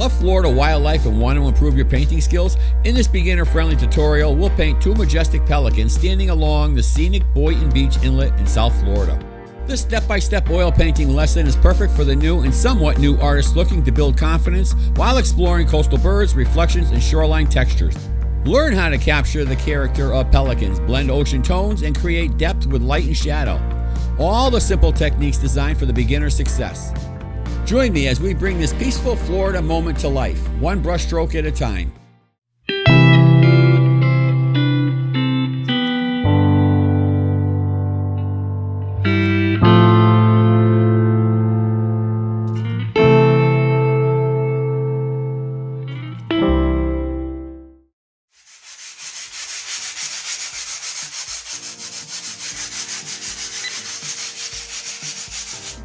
Love Florida wildlife and want to improve your painting skills? In this beginner-friendly tutorial, we'll paint two majestic pelicans standing along the scenic Boynton Beach Inlet in South Florida. This step-by-step oil painting lesson is perfect for the new and somewhat new artist looking to build confidence while exploring coastal birds, reflections, and shoreline textures. Learn how to capture the character of pelicans, blend ocean tones, and create depth with light and shadow. All the simple techniques designed for the beginner's success. Join me as we bring this peaceful Florida moment to life, one brushstroke at a time.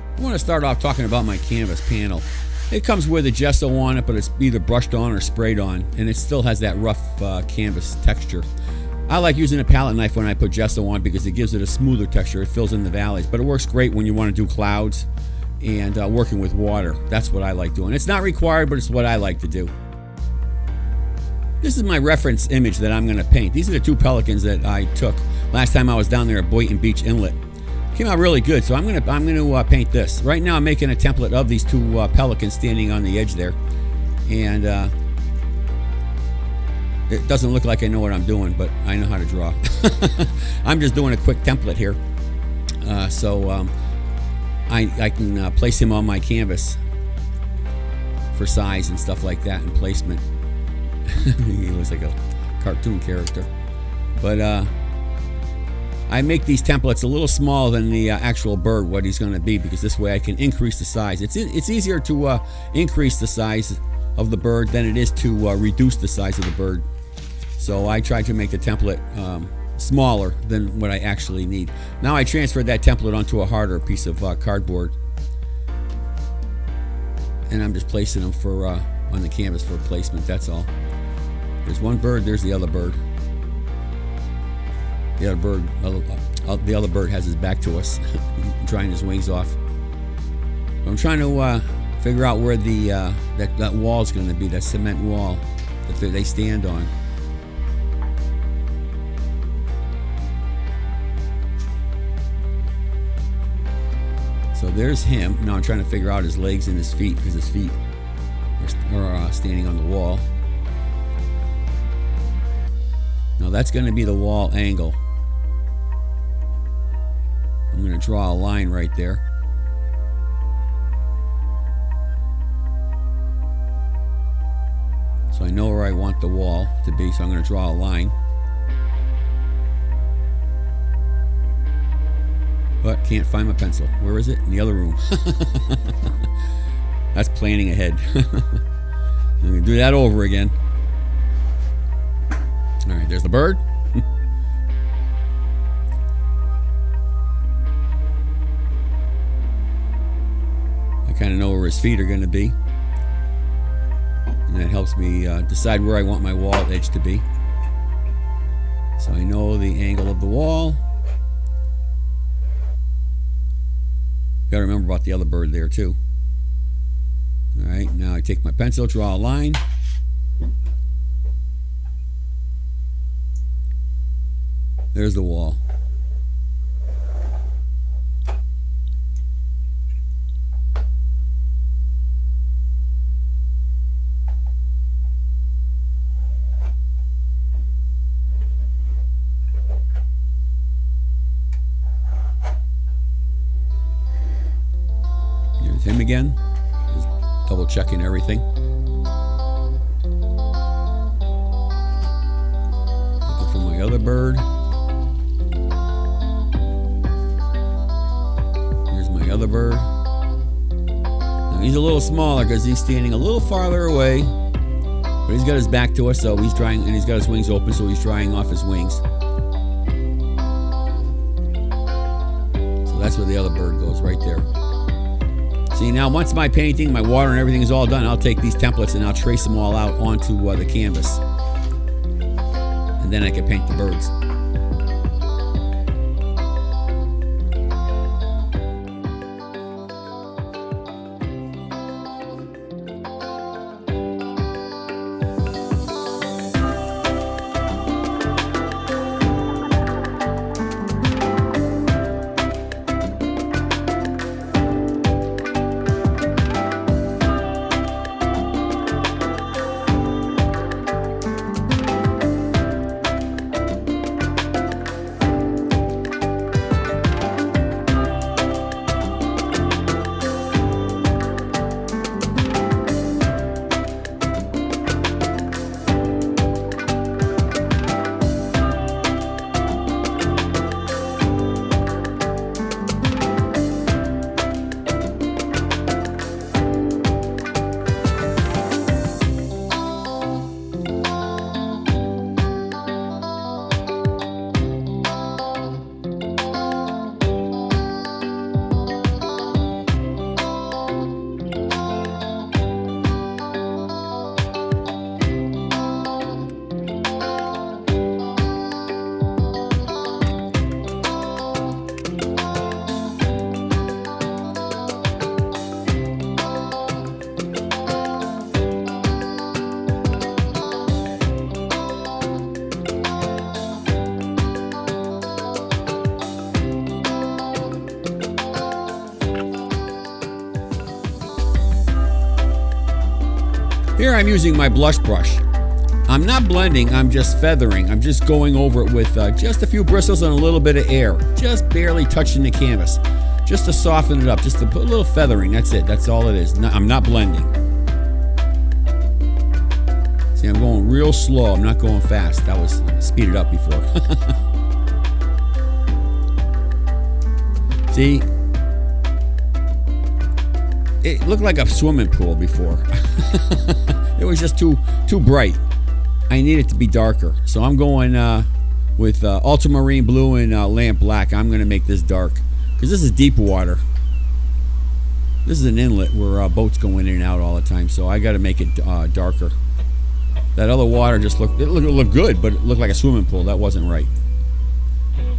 I want to start off talking about my canvas panel. It comes with a gesso on it, but it's either brushed on or sprayed on, and it still has that rough canvas texture. I like using a palette knife when I put gesso on because it gives it a smoother texture. It fills in the valleys, but it works great when you want to do clouds and working with water. That's what I like doing. It's not required, but it's what I like to do. This is my reference image that I'm going to paint. These are the two pelicans that I took last time I was down there at Boynton Beach Inlet. Came out really good, so I'm gonna paint this. Right now I'm making a template of these two pelicans standing on the edge there, and it doesn't look like I know what I'm doing, but I know how to draw. I'm just doing a quick template here, so I can place him on my canvas for size and stuff like that and placement. He looks like a cartoon character, but I make these templates a little smaller than the actual bird, what he's going to be, because this way I can increase the size. It's easier to increase the size of the bird than it is to reduce the size of the bird. So I try to make the template smaller than what I actually need. Now I transferred that template onto a harder piece of cardboard, and I'm just placing them for on the canvas for placement. That's all. There's one bird. There's the other bird. The other bird has his back to us, drying his wings off. I'm trying to figure out where the that wall is going to be, that cement wall that they stand on. So there's him. Now I'm trying to figure out his legs and his feet, because his feet are standing on the wall. Now that's going to be the wall angle. I'm going to draw a line right there. So I know where I want the wall to be, so I'm going to draw a line. But can't find my pencil. Where is it? In the other room. That's planning ahead. I'm going to do that over again. All right, there's the bird. Kind of know where his feet are going to be, and that helps me decide where I want my wall edge to be. So I know the angle of the wall. Got to remember about the other bird there too. All right, now I take my pencil, draw a line. There's the wall. Him again, just double checking everything. Looking for my other bird. Here's my other bird. Now he's a little smaller because he's standing a little farther away, but he's got his back to us, so he's drying, and he's got his wings open, so he's drying off his wings. So that's where the other bird goes, right there. See, now once my painting, my water and everything is all done, I'll take these templates and I'll trace them all out onto the canvas. And then I can paint the birds. Here I'm using my blush brush. I'm not blending, I'm just feathering. I'm just going over it with just a few bristles and a little bit of air. Just barely touching the canvas. Just to soften it up, just to put a little feathering. That's it, that's all it is. I'm not blending. See, I'm going real slow, I'm not going fast. That was speeded up before. See, it looked like a swimming pool before. It was just too bright. I need it to be darker. So I'm going with ultramarine blue and lamp black. I'm going to make this dark because this is deep water. This is an inlet where boats go in and out all the time. So I got to make it darker. That other water just looked good, but it looked like a swimming pool. That wasn't right.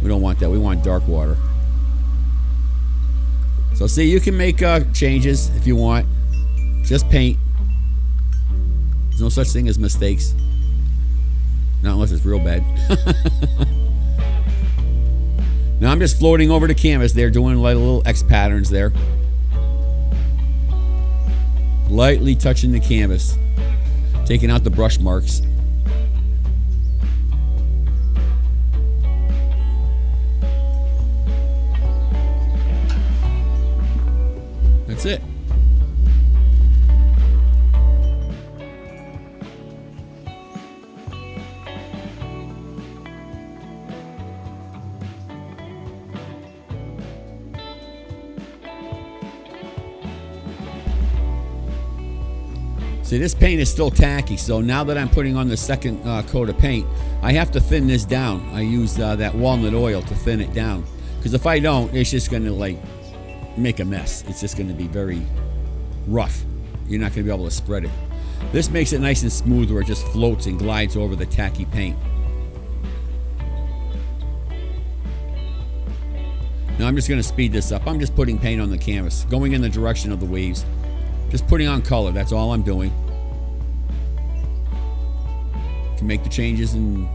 We don't want that. We want dark water. So see, you can make changes if you want. Just paint. There's no such thing as mistakes. Not unless it's real bad. Now I'm just floating over the canvas there, doing like little X patterns there. Lightly touching the canvas. Taking out the brush marks. That's it. See, this paint is still tacky, so now that I'm putting on the second coat of paint, I have to thin this down. I use that walnut oil to thin it down, because if I don't, it's just going to like make a mess. It's just going to be very rough. You're not going to be able to spread it. This makes it nice and smooth where it just floats and glides over the tacky paint. Now I'm just going to speed this up. I'm just putting paint on the canvas, going in the direction of the waves. Just putting on color, that's all I'm doing. Can make the changes and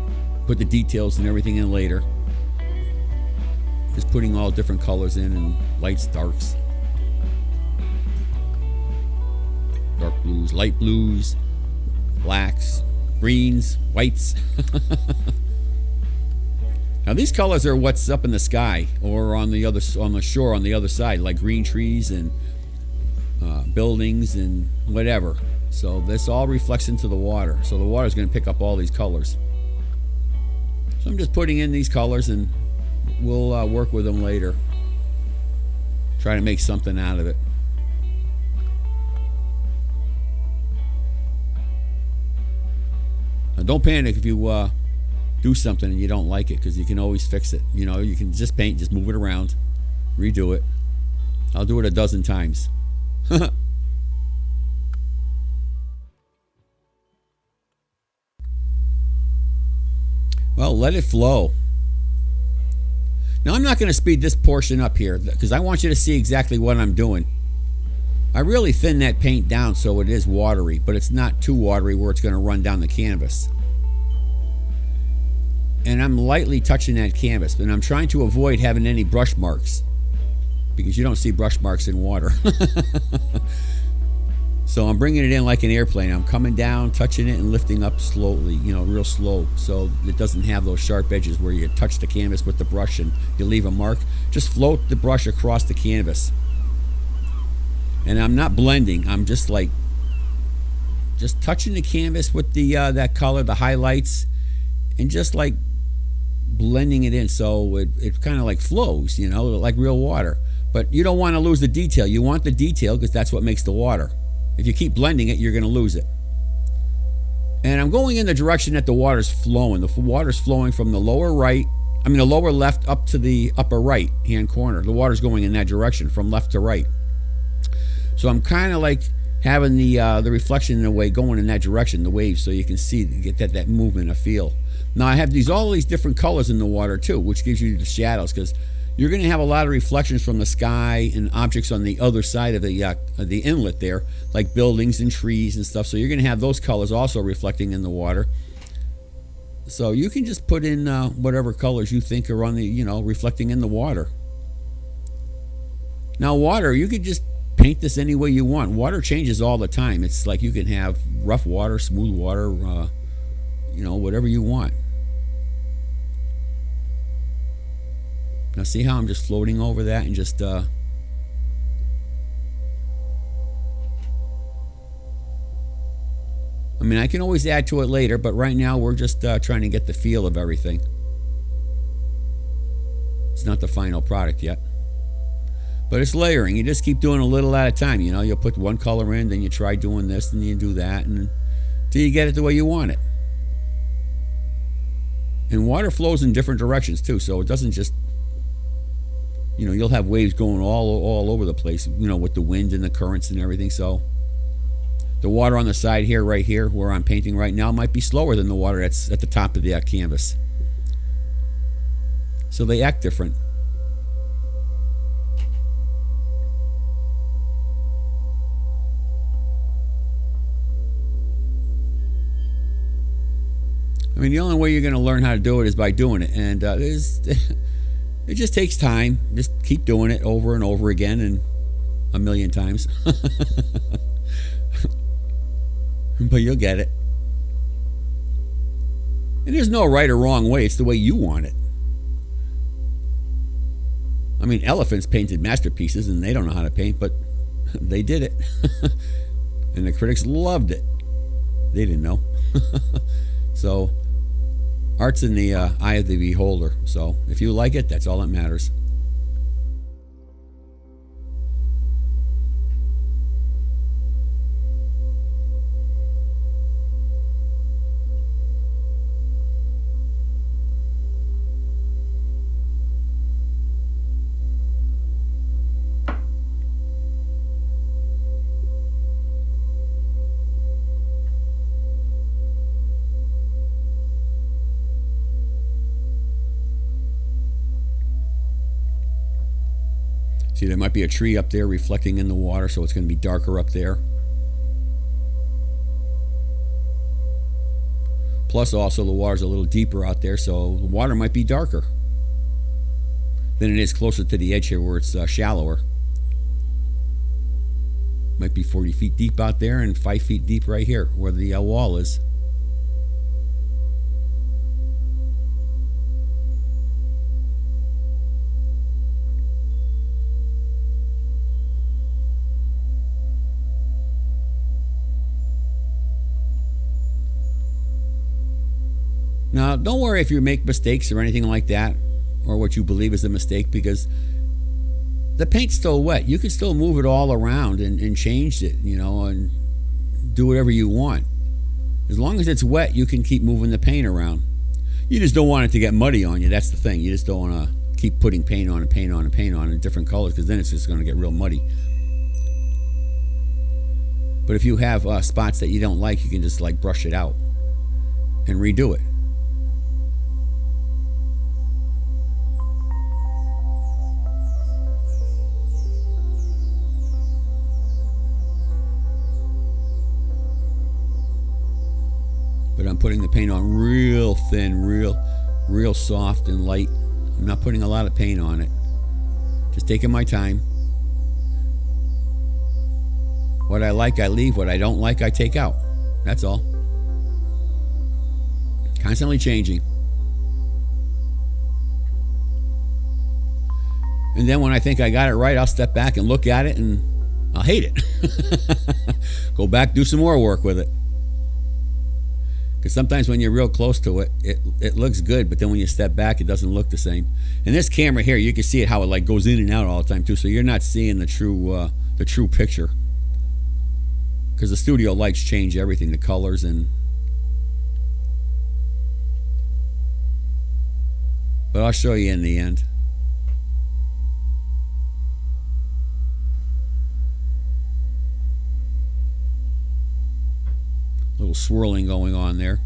put the details and everything in later. Just putting all different colors in, and lights, darks. Dark blues, light blues, blacks, greens, whites. Now these colors are what's up in the sky or on the shore on the other side, like green trees and buildings and whatever. So this all reflects into the water. So the water is going to pick up all these colors. So I'm just putting in these colors, and we'll work with them later. Try to make something out of it. Now don't panic if you do something and you don't like it, because you can always fix it. You know, you can just paint, just move it around, redo it. I'll do it a dozen times. Well, let it flow. Now I'm not going to speed this portion up here because I want you to see exactly what I'm doing. I really thin that paint down so it is watery, but it's not too watery where it's going to run down the canvas. And I'm lightly touching that canvas, and I'm trying to avoid having any brush marks, because you don't see brush marks in water. So I'm bringing it in like an airplane. I'm coming down, touching it, and lifting up slowly, you know, real slow, so it doesn't have those sharp edges where you touch the canvas with the brush and you leave a mark. Just float the brush across the canvas. And I'm not blending. I'm just touching the canvas with the that color, the highlights, and just like blending it in so it kind of like flows, you know, like real water. But you don't want to lose the detail. You want the detail because that's what makes the water. If you keep blending it, you're going to lose it. And I'm going in the direction that the water's flowing. The water's flowing from the lower left up to the upper right hand corner. The water's going in that direction from left to right. So I'm kind of like having the reflection in a way going in that direction, the waves, so you can see, get that movement, a feel. Now I have all these different colors in the water too, which gives you the shadows, because you're going to have a lot of reflections from the sky and objects on the other side of the inlet there, like buildings and trees and stuff. So you're going to have those colors also reflecting in the water. So you can just put in whatever colors you think are on the, reflecting in the water. Now water, you could just paint this any way you want. Water changes all the time. It's like you can have rough water, smooth water, whatever you want. Now see how I'm just floating over that and just I mean, I can always add to it later, but right now we're just trying to get the feel of everything. It's not the final product yet. But it's layering. You just keep doing a little at a time. You'll put one color in, then you try doing this, and you do that, and until you get it the way you want it. And water flows in different directions too, so it doesn't just, you'll have waves going all over the place, with the wind and the currents and everything. So the water on the side here, right here, where I'm painting right now, might be slower than the water that's at the top of the canvas. So they act different. I mean, the only way you're going to learn how to do it is by doing it. And it just takes time. Just keep doing it over and over again and a million times. But you'll get it. And there's no right or wrong way. It's the way you want it. I mean, elephants painted masterpieces and they don't know how to paint, but they did it. And the critics loved it. They didn't know. So art's in the eye of the beholder. So if you like it, that's all that matters. See, there might be a tree up there reflecting in the water, so it's going to be darker up there. Plus, also, the water's a little deeper out there, so the water might be darker than it is closer to the edge here where it's shallower. Might be 40 feet deep out there and 5 feet deep right here where the wall is. Now, don't worry if you make mistakes or anything like that, or what you believe is a mistake, because the paint's still wet. You can still move it all around and change it, and do whatever you want. As long as it's wet, you can keep moving the paint around. You just don't want it to get muddy on you. That's the thing. You just don't want to keep putting paint on and paint on and paint on in different colors, because then it's just going to get real muddy. But if you have spots that you don't like, you can just brush it out and redo it. But I'm putting the paint on real thin, real soft and light. I'm not putting a lot of paint on it. Just taking my time. What I like, I leave. What I don't like, I take out. That's all. Constantly changing. And then when I think I got it right, I'll step back and look at it and I'll hate it. Go back, do some more work with it. Because sometimes when you're real close to it, it looks good, but then when you step back, it doesn't look the same. And this camera here, you can see it how it goes in and out all the time too, so you're not seeing the true picture. Because the studio lights change everything, the colors and. But I'll show you in the end. Little swirling going on there.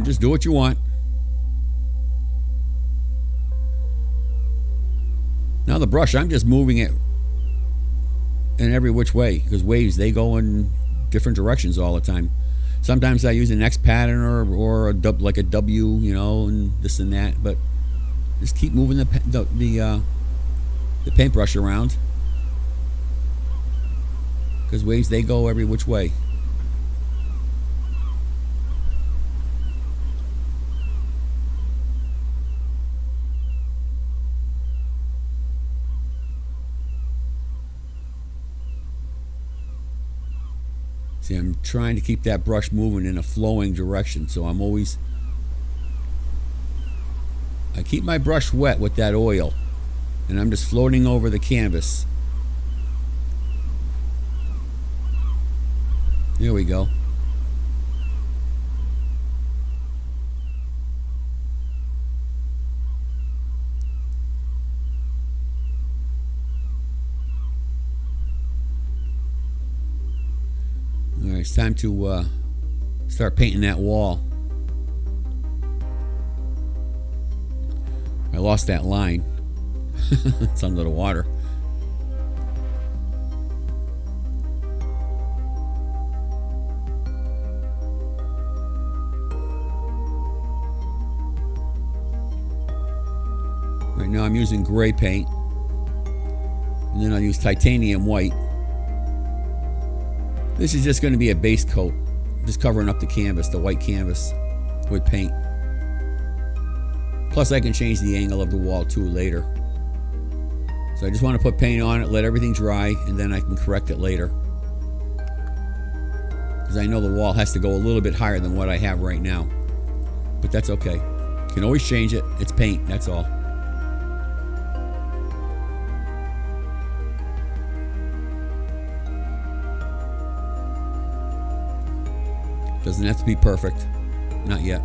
Just do what you want. Now the brush, I'm just moving it in every which way, because waves, they go in different directions all the time. Sometimes I use an X pattern or a W, and this and that, but Just keep moving the paintbrush around, because waves, they go every which way. See, I'm trying to keep that brush moving in a flowing direction, so I keep my brush wet with that oil, and I'm just floating over the canvas. There we go. All right, it's time to start painting that wall. I lost that line. It's under the water. Right now I'm using gray paint, and then I'll use titanium white. This is just going to be a base coat, just covering up the canvas, the white canvas, with paint. Plus I can change the angle of the wall too later. So I just want to put paint on it, let everything dry, and then I can correct it later. Because I know the wall has to go a little bit higher than what I have right now. But that's okay. You can always change it. It's paint, that's all. Doesn't have to be perfect. Not yet.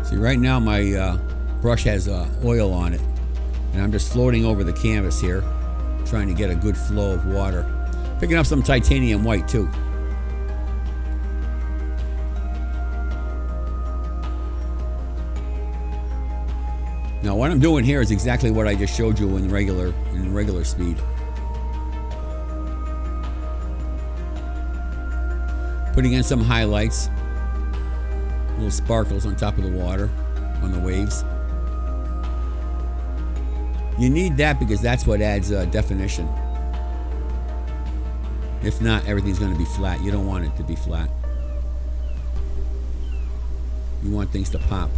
See, right now my brush has oil on it, and I'm just floating over the canvas here, trying to get a good flow of water. Picking up some titanium white too. Now what I'm doing here is exactly what I just showed you in regular speed. Putting in some highlights, little sparkles on top of the water, on the waves. You need that because that's what adds definition. If not, everything's going to be flat. You don't want it to be flat. You want things to pop.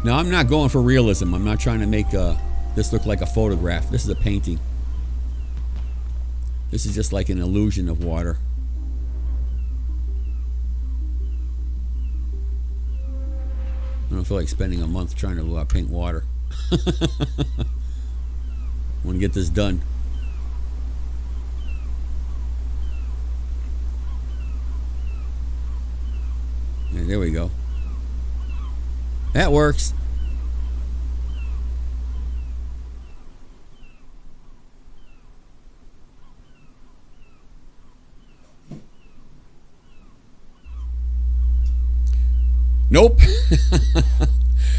Now, I'm not going for realism. I'm not trying to make this look like a photograph. This is a painting. This is just like an illusion of water. I don't feel like spending a month trying to paint water. I want to get this done. Yeah, there we go. That works. Nope.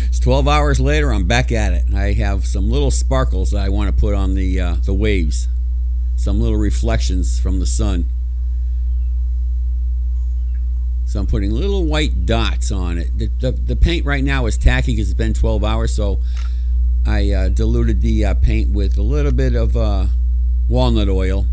It's 12 hours later. I'm back at it. I have some little sparkles I want to put on the waves. Some little reflections from the sun. So I'm putting little white dots on it. The paint right now is tacky because it's been 12 hours. So I diluted the paint with a little bit of walnut oil,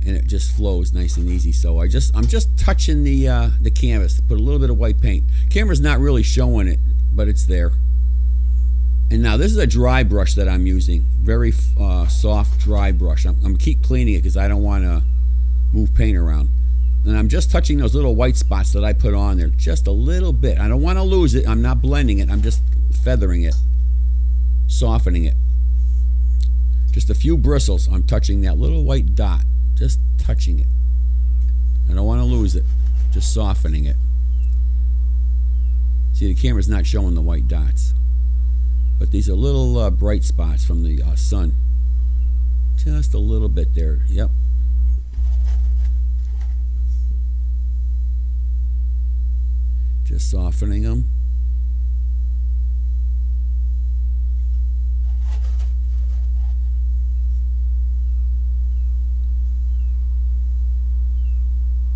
and it just flows nice and easy. So I'm just touching the canvas, put a little bit of white paint. Camera's not really showing it, but it's there. And now this is a dry brush that I'm using, very soft dry brush. I'm keep cleaning it because I don't want to move paint around. And I'm just touching those little white spots that I put on there, just a little bit. I don't want to lose it. I'm not blending it. I'm just feathering it, softening it. Just a few bristles. I'm touching that little white dot, just touching it. I don't want to lose it, just softening it. See, the camera's not showing the white dots, but these are little bright spots from the sun. Just a little bit there. Yep. Just softening them.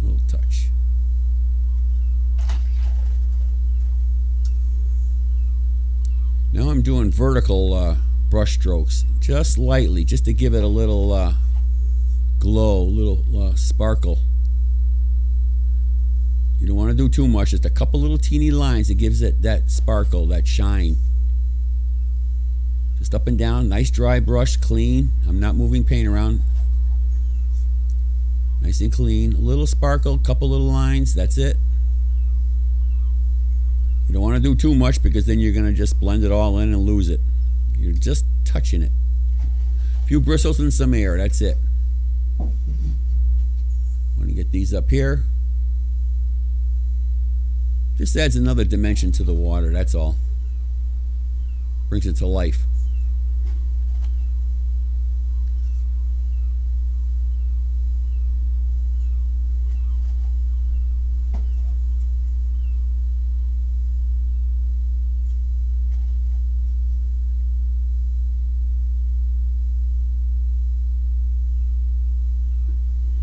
A little touch. Now I'm doing vertical brush strokes, just lightly, just to give it a little glow, a little sparkle. You don't want to do too much, just a couple little teeny lines that gives it that sparkle, that shine. Just up and down, nice dry brush, clean. I'm not moving paint around. Nice and clean, a little sparkle, couple little lines, that's it. You don't want to do too much because then you're going to just blend it all in and lose it. You're just touching it. A few bristles and some air, that's it. Want to get these up here. Just adds another dimension to the water, that's all. Brings it to life.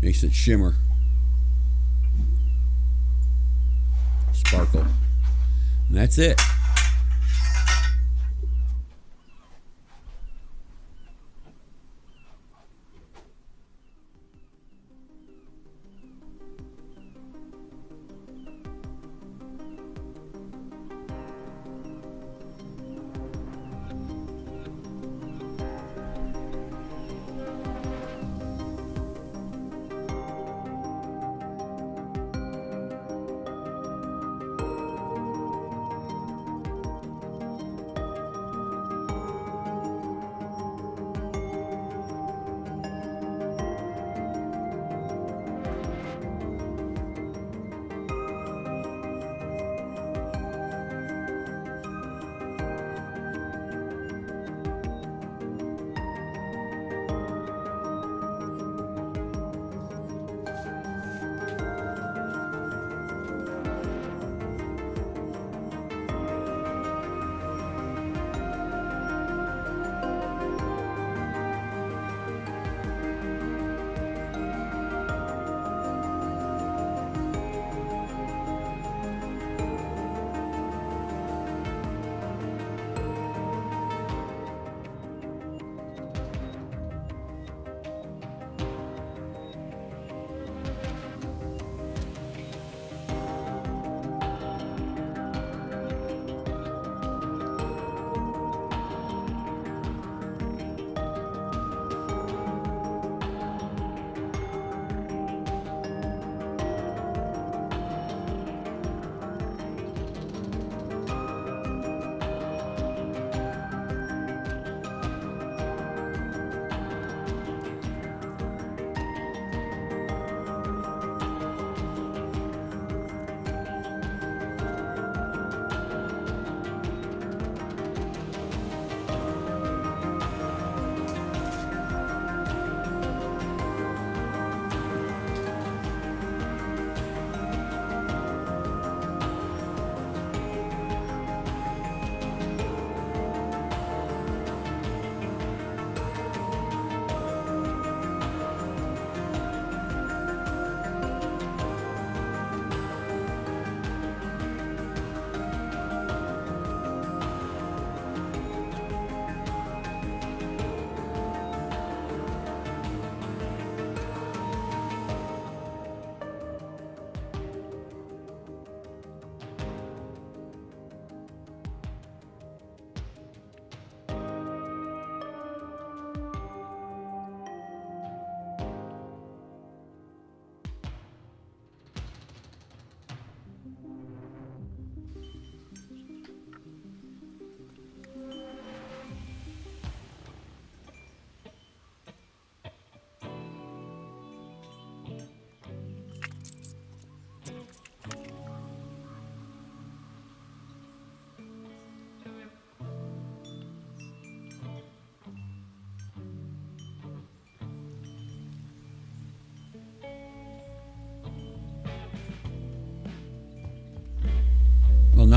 Makes it shimmer. Sparkle. And that's it.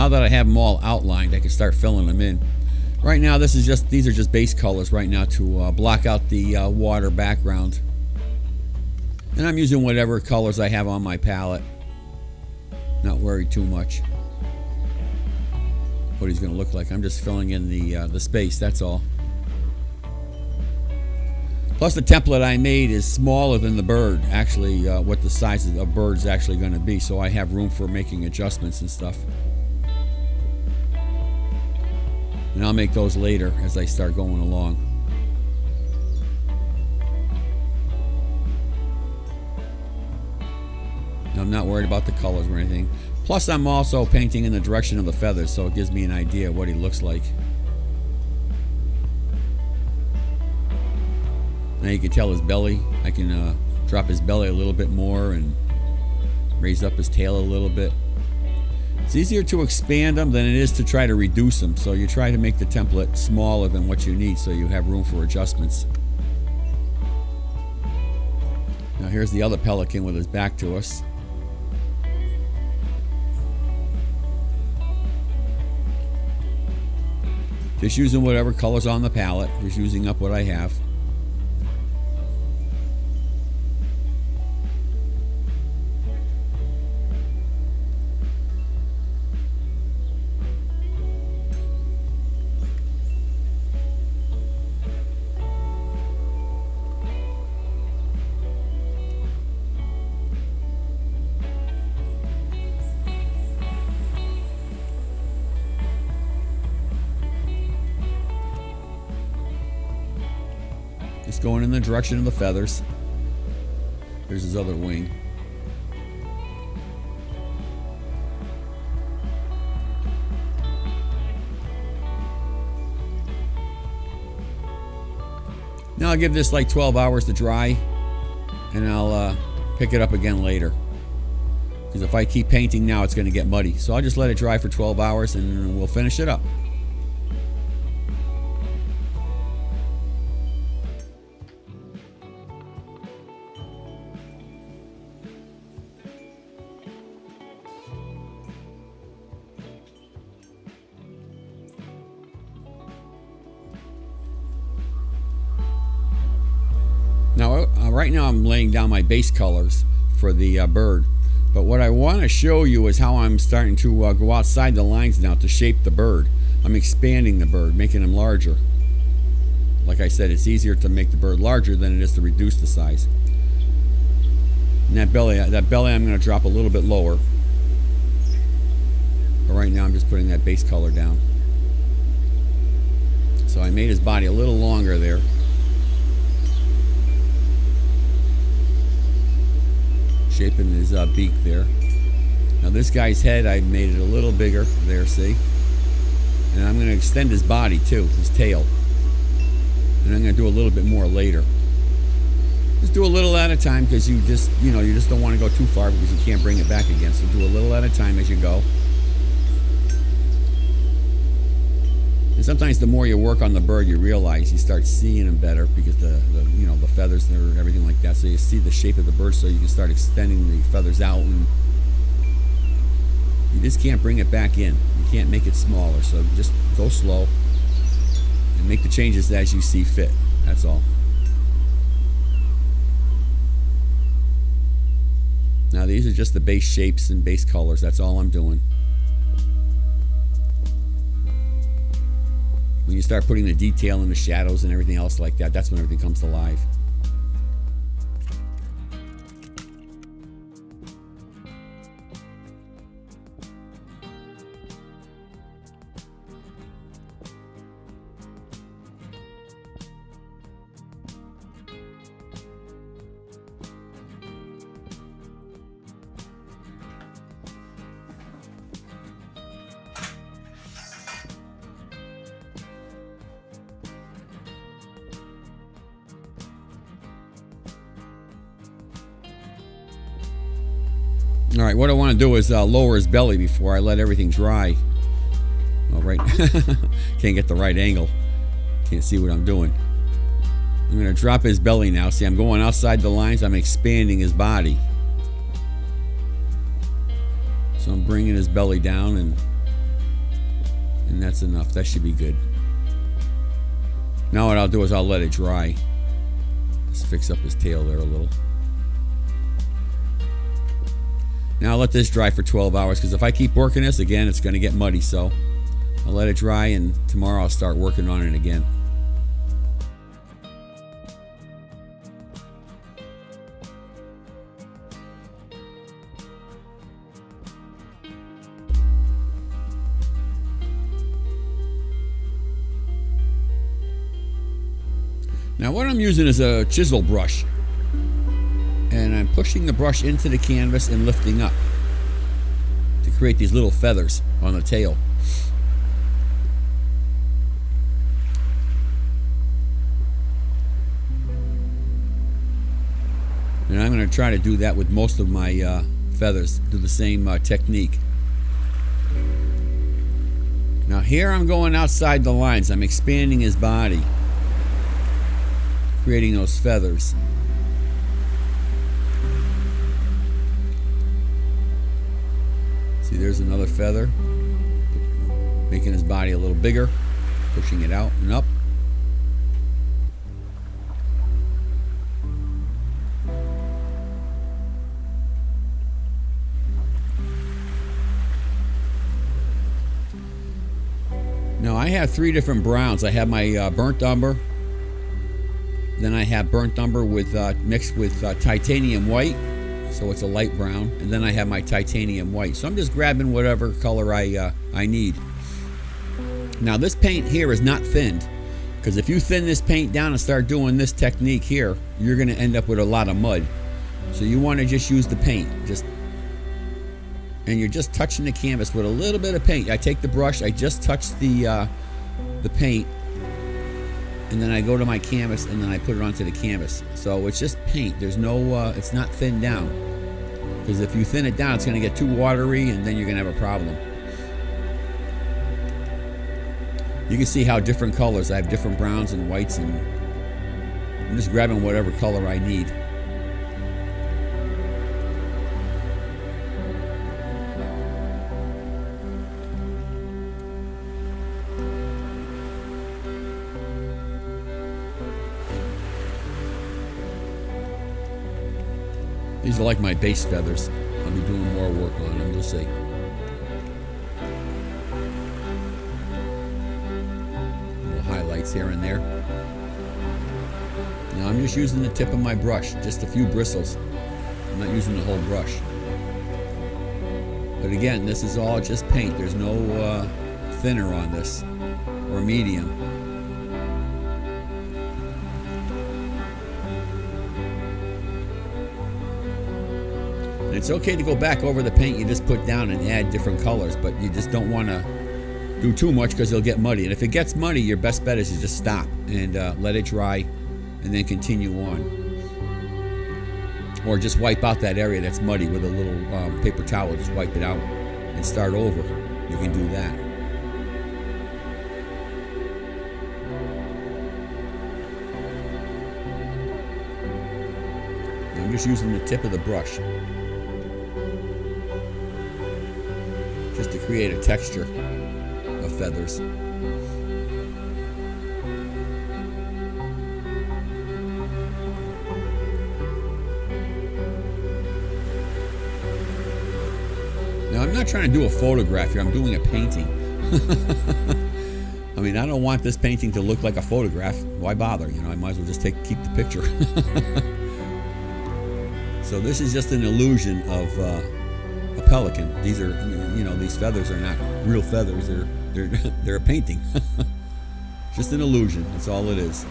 Now that I have them all outlined, I can start filling them in. Right now, these are just base colors right now to block out the water background. And I'm using whatever colors I have on my palette. Not worried too much what he's going to look like. I'm just filling in the space, that's all. Plus the template I made is smaller than the bird, actually, what the size of the bird's actually going to be, so I have room for making adjustments and stuff. And I'll make those later as I start going along. I'm not worried about the colors or anything. Plus I'm also painting in the direction of the feathers, so it gives me an idea of what he looks like. Now you can tell his belly. I can drop his belly a little bit more and raise up his tail a little bit. It's easier to expand them than it is to try to reduce them. So you try to make the template smaller than what you need so you have room for adjustments. Now here's the other pelican with his back to us. Just using whatever colors on the palette, just using up what I have. Just going in the direction of the feathers. Here's his other wing. Now I'll give this like 12 hours to dry, and I'll pick it up again later. Because if I keep painting now, it's going to get muddy. So I'll just let it dry for 12 hours and we'll finish it up. Now, right now I'm laying down my base colors for the bird. But what I want to show you is how I'm starting to go outside the lines now to shape the bird. I'm expanding the bird, making him larger. Like I said, it's easier to make the bird larger than it is to reduce the size. And that belly I'm going to drop a little bit lower. But right now I'm just putting that base color down. So I made his body a little longer there. Shaping his beak there. Now this guy's head, I made it a little bigger there, see? And I'm going to extend his body too, his tail. And I'm going to do a little bit more later. Just do a little at a time, because you just don't want to go too far because you can't bring it back again. So do a little at a time as you go. And sometimes the more you work on the bird, you realize you start seeing him better because the feathers and everything like that. So you see the shape of the bird, so you can start extending the feathers out, and you just can't bring it back in. You can't make it smaller. So just go slow and make the changes as you see fit. That's all. Now these are just the base shapes and base colors. That's all I'm doing. When you start putting the detail and the shadows and everything else like that, that's when everything comes to life. All right, what I want to do is lower his belly before I let everything dry. All right, can't get the right angle. Can't see what I'm doing. I'm going to drop his belly now. See, I'm going outside the lines. I'm expanding his body. So I'm bringing his belly down and And that's enough. That should be good. Now what I'll do is I'll let it dry. Just fix up his tail there a little. Now I'll let this dry for 12 hours because if I keep working this again, it's going to get muddy. So I'll let it dry, and tomorrow I'll start working on it again. Now what I'm using is a chisel brush, and I'm pushing the brush into the canvas and lifting up to create these little feathers on the tail. And I'm going to try to do that with most of my feathers, do the same technique. Now here I'm going outside the lines. I'm expanding his body, creating those feathers. See, there's another feather, making his body a little bigger, pushing it out and up. Now I have 3 different browns. I have my burnt umber, then I have burnt umber with mixed with titanium white, so it's a light brown, and then I have my titanium white. So I'm just grabbing whatever color I need. Now this paint here is not thinned, because if you thin this paint down and start doing this technique here, you're going to end up with a lot of mud. So you want to just use the paint, and you're just touching the canvas with a little bit of paint. I take the brush, I just touch the paint, and then I go to my canvas and then I put it onto the canvas. So it's just paint. There's no, it's not thinned down, because if you thin it down, it's going to get too watery, and then you're going to have a problem. You can see how different colors. I have different browns and whites, and I'm just grabbing whatever color I need. These are like my base feathers. I'll be doing more work on them, you'll see. Little highlights here and there. Now I'm just using the tip of my brush, just a few bristles. I'm not using the whole brush. But again, this is all just paint. There's no thinner on this, or medium. It's okay to go back over the paint you just put down and add different colors, but you just don't want to do too much because it'll get muddy. And if it gets muddy, your best bet is to just stop and let it dry and then continue on. Or just wipe out that area that's muddy with a little paper towel. Just wipe it out and start over. You can do that. I'm just using the tip of the brush just to create a texture of feathers. Now I'm not trying to do a photograph here, I'm doing a painting. I mean, I don't want this painting to look like a photograph. Why bother? You know, I might as well just keep the picture. So this is just an illusion of a pelican. These are, you know, these feathers are not real feathers. They're a painting. Just an illusion. That's all it is.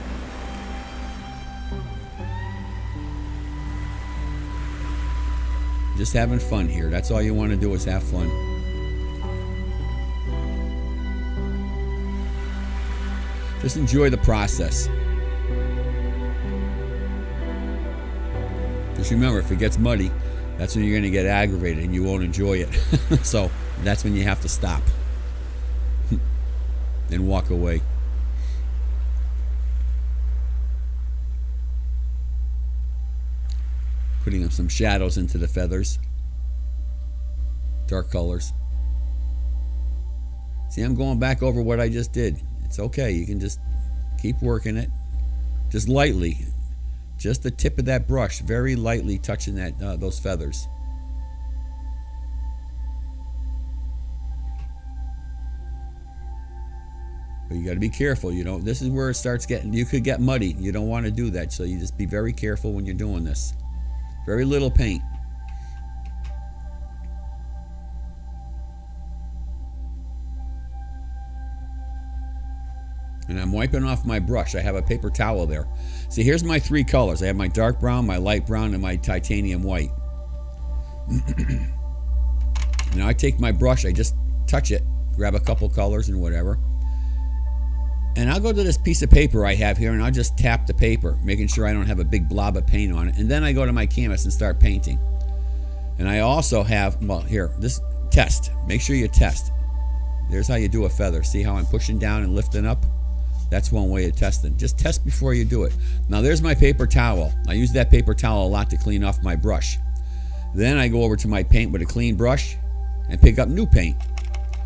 Just having fun here. That's all you want to do is have fun. Just enjoy the process. Just remember, if it gets muddy, that's when you're going to get aggravated and you won't enjoy it. So that's when you have to stop and walk away. Putting some shadows into the feathers. Dark colors. See, I'm going back over what I just did. It's okay. You can just keep working it. Just lightly. Just the tip of that brush. Very lightly touching that those feathers. But you got to be careful. You know, this is where it starts getting, you could get muddy. You don't want to do that. So you just be very careful when you're doing this. Very little paint. And I'm wiping off my brush. I have a paper towel there. See, here's my three colors. I have my dark brown, my light brown, and my titanium white. Now I take my brush, I just touch it, grab a couple colors and whatever. And I'll go to this piece of paper I have here and I'll just tap the paper, making sure I don't have a big blob of paint on it. And then I go to my canvas and start painting. And I also have, well, here, this test. Make sure you test. There's how you do a feather. See how I'm pushing down and lifting up? That's one way of testing. Just test before you do it. Now there's my paper towel. I use that paper towel a lot to clean off my brush. Then I go over to my paint with a clean brush and pick up new paint.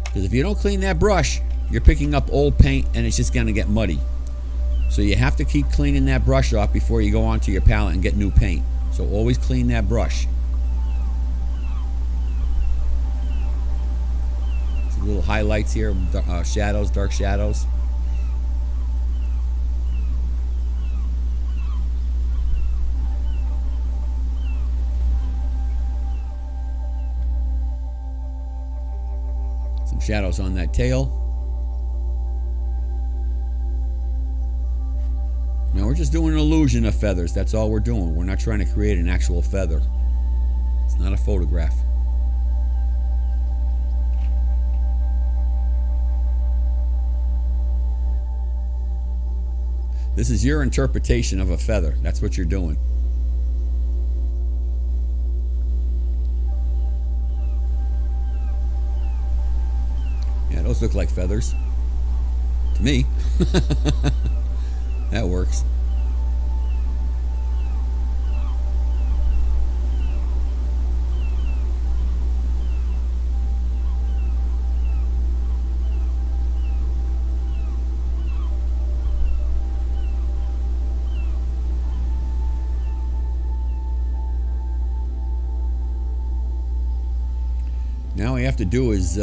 Because if you don't clean that brush, you're picking up old paint and it's just going to get muddy. So you have to keep cleaning that brush off before you go onto your palette and get new paint. So always clean that brush. Some little highlights here, shadows, dark shadows. Some shadows on that tail. Now we're just doing an illusion of feathers. That's all we're doing. We're not trying to create an actual feather. It's not a photograph. This is your interpretation of a feather. That's what you're doing. Yeah, those look like feathers. To me. That works. Now all we have to do is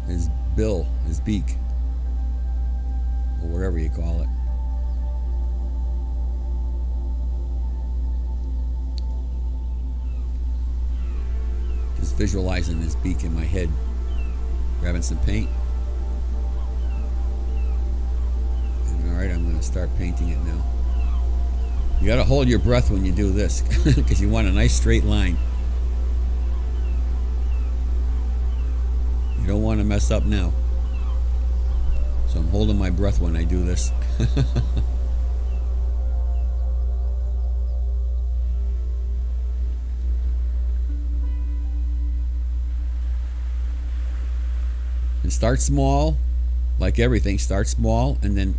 his bill, his beak, or whatever you call it. Just visualizing his beak in my head. Grabbing some paint. And alright, I'm going to start painting it now. You got to hold your breath when you do this because you want a nice straight line. You don't want to mess up now. So I'm holding my breath when I do this. And start small, like everything. Start small and then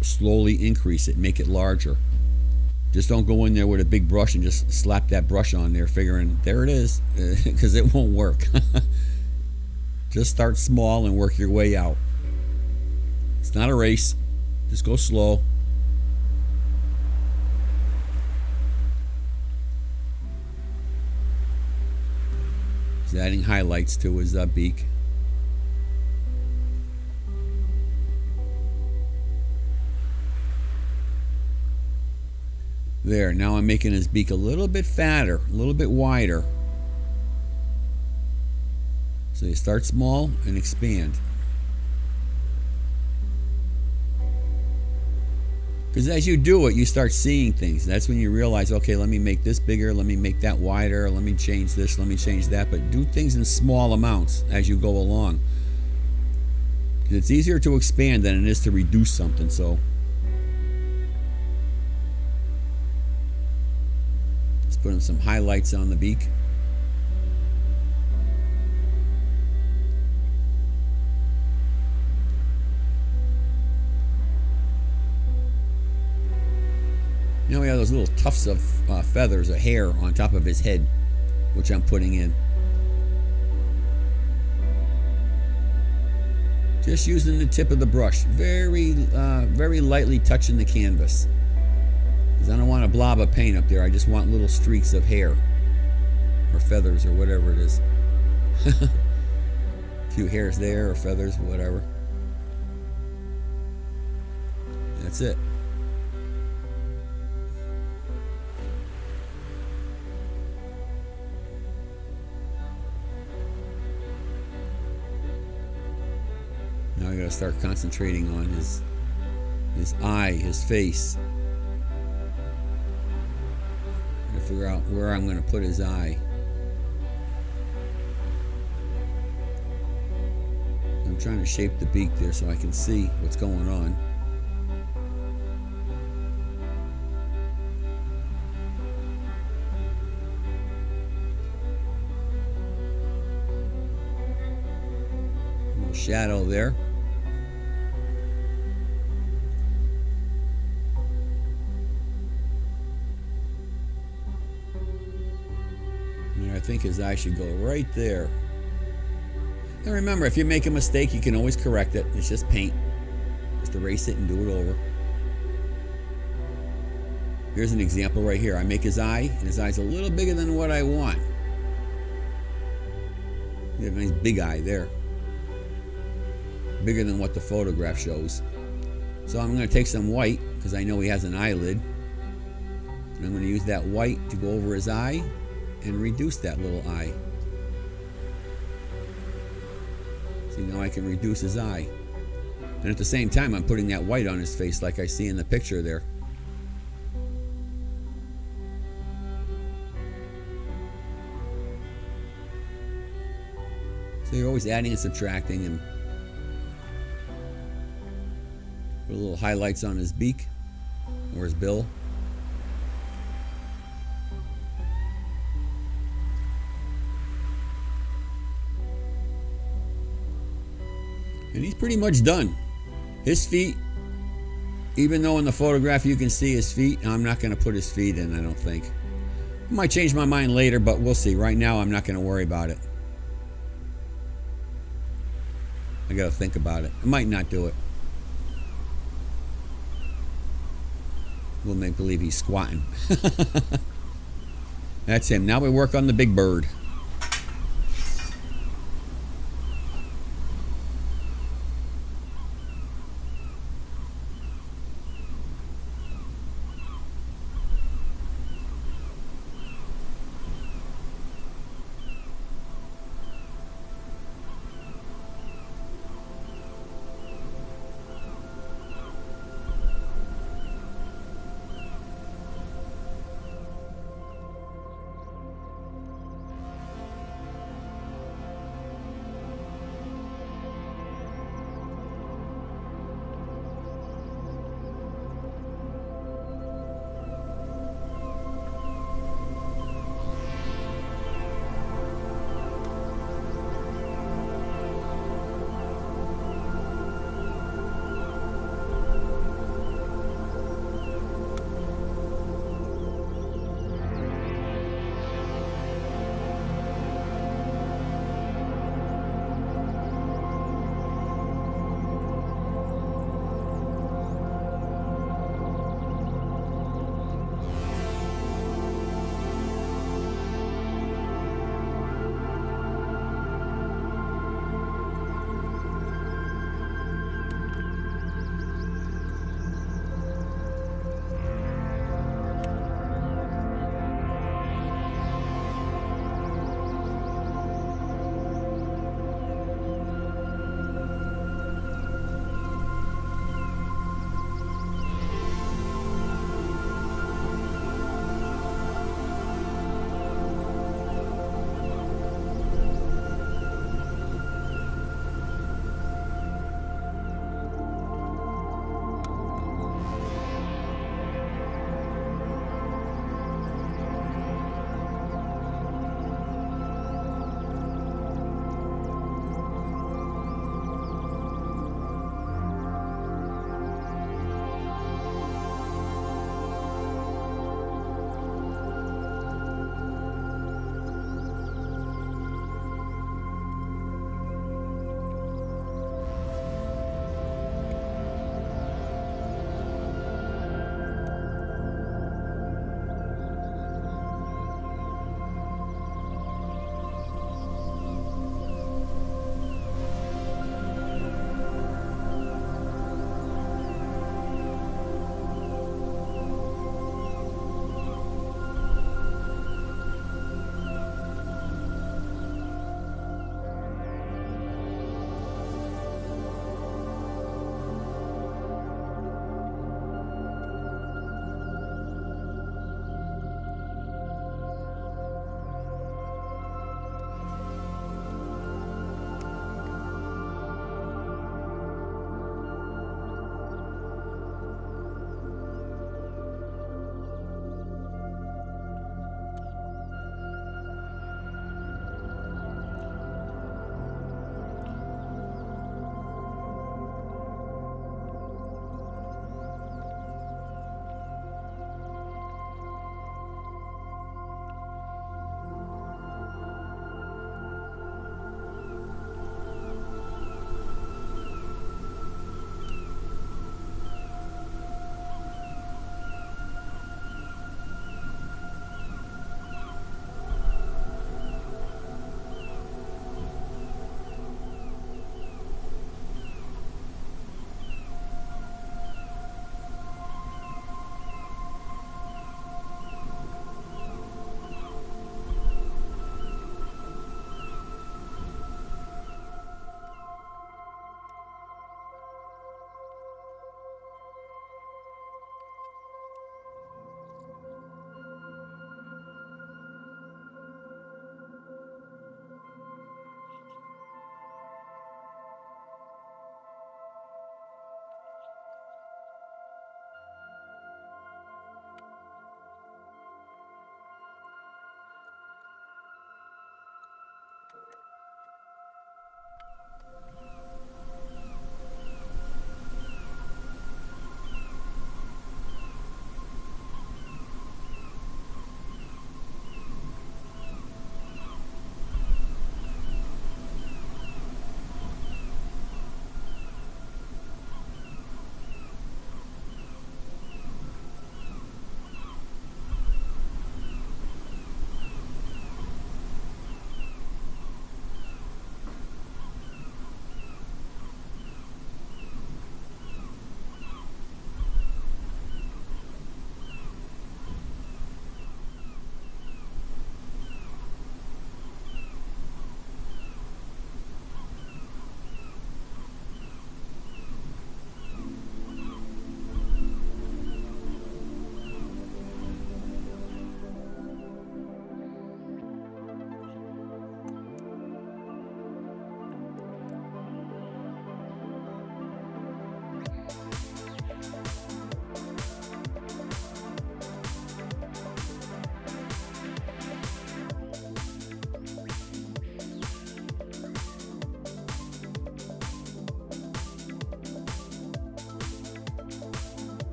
slowly increase it, make it larger. Just don't go in there with a big brush and just slap that brush on there figuring there it is, because it won't work. Just start small and work your way out. It's not a race. Just go slow. He's adding highlights to his beak. There, now I'm making his beak a little bit fatter, a little bit wider. So you start small and expand. Because as you do it, you start seeing things. That's when you realize, okay, let me make this bigger, let me make that wider, let me change this, let me change that. But do things in small amounts as you go along. Because it's easier to expand than it is to reduce something. So let's put in some highlights on the beak. You know, we have those little tufts of feathers, of hair on top of his head, which I'm putting in. Just using the tip of the brush, very lightly touching the canvas. Because I don't want a blob of paint up there. I just want little streaks of hair or feathers or whatever it is. A few hairs there or feathers, whatever. That's it. Now I gotta start concentrating on his eye, his face. I gotta figure out where I'm gonna put his eye. I'm trying to shape the beak there so I can see what's going on. A little shadow there. And I think his eye should go right there. And remember, if you make a mistake, you can always correct it. It's just paint. Just erase it and do it over. Here's an example right here. I make his eye, and his eye's a little bigger than what I want. You have a nice big eye there. Bigger than what the photograph shows. So I'm going to take some white, because I know he has an eyelid. And I'm going to use that white to go over his eye and reduce that little eye. See, now I can reduce his eye. And at the same time, I'm putting that white on his face like I see in the picture there. So you're always adding and subtracting, and put a little highlights on his beak or his bill. And he's pretty much done. His feet, even though in the photograph you can see his feet, I'm not going to put his feet in, I don't think. I might change my mind later, but we'll see. Right now, I'm not going to worry about it. I got to think about it. I might not do it. We'll make believe he's squatting. That's him. Now we work on the big bird.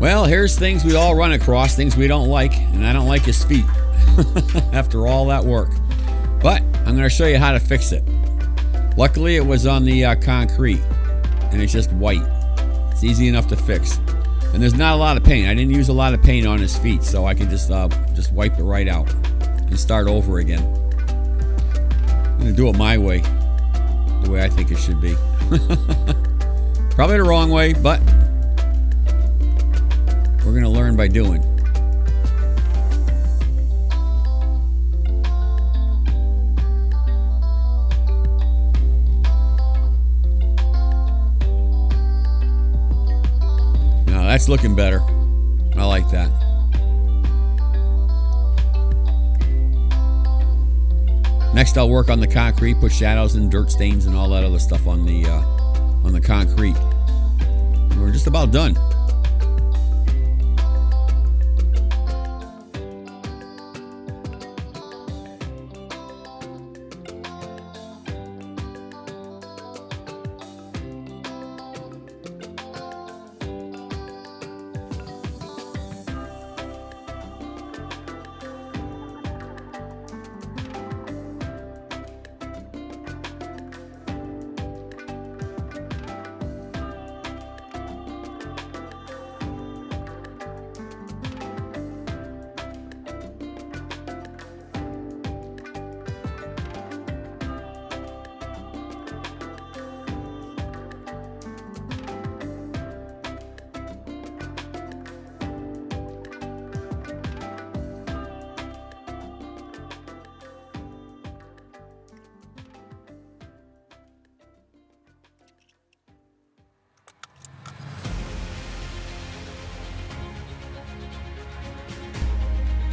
Well, here's things we all run across, things we don't like, and I don't like his feet after all that work. But I'm going to show you how to fix it. Luckily, it was on the concrete, and it's just white. It's easy enough to fix. And there's not a lot of paint. I didn't use a lot of paint on his feet, so I can just wipe it right out and start over again. I'm going to do it my way, the way I think it should be. Probably the wrong way, but we're going to learn by doing. Now that's looking better. I like that. Next, I'll work on the concrete, put shadows and dirt stains and all that other stuff on the concrete. We're just about done.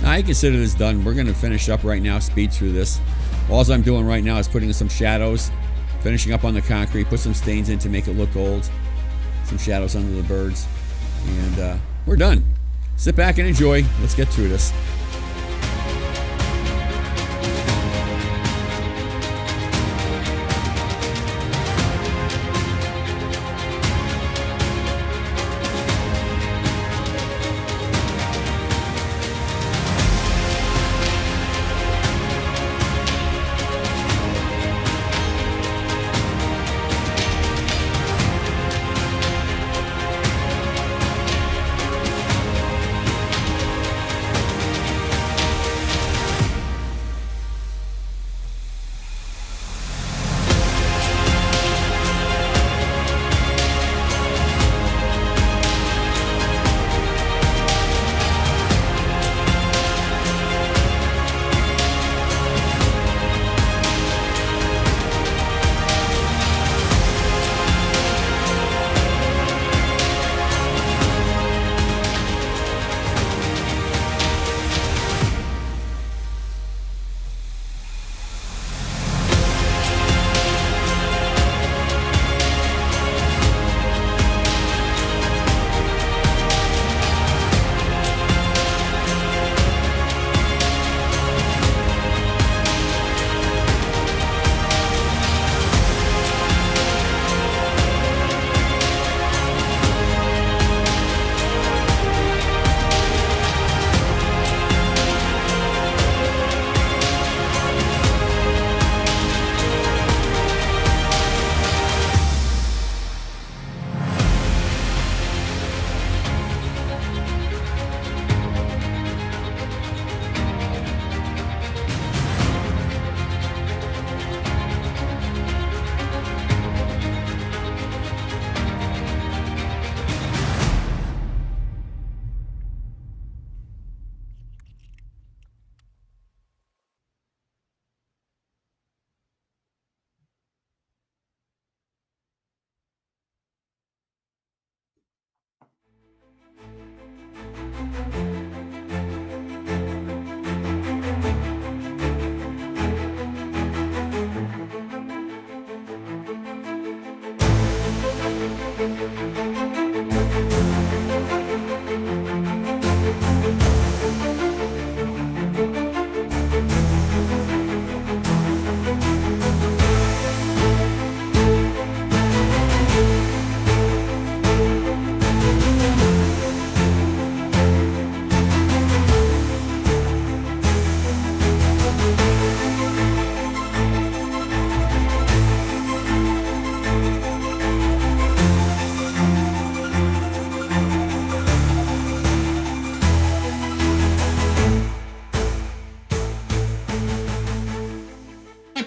I consider this done. We're going to finish up right now, speed through this. All I'm doing right now is putting in some shadows, finishing up on the concrete, put some stains in to make it look old, some shadows under the birds, and we're done. Sit back and enjoy. Let's get through this.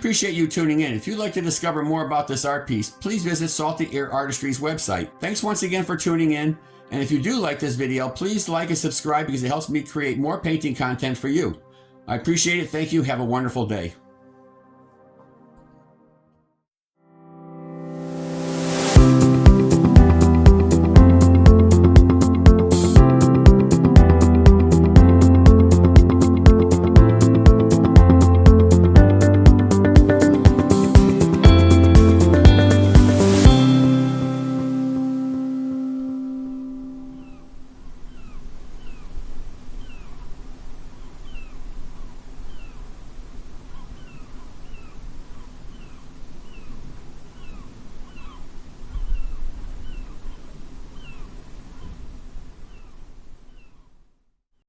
appreciate you tuning in. If you'd like to discover more about this art piece, please visit Salty Air Artistry's website. Thanks once again for tuning in. And if you do like this video, please like and subscribe because it helps me create more painting content for you. I appreciate it. Thank you. Have a wonderful day.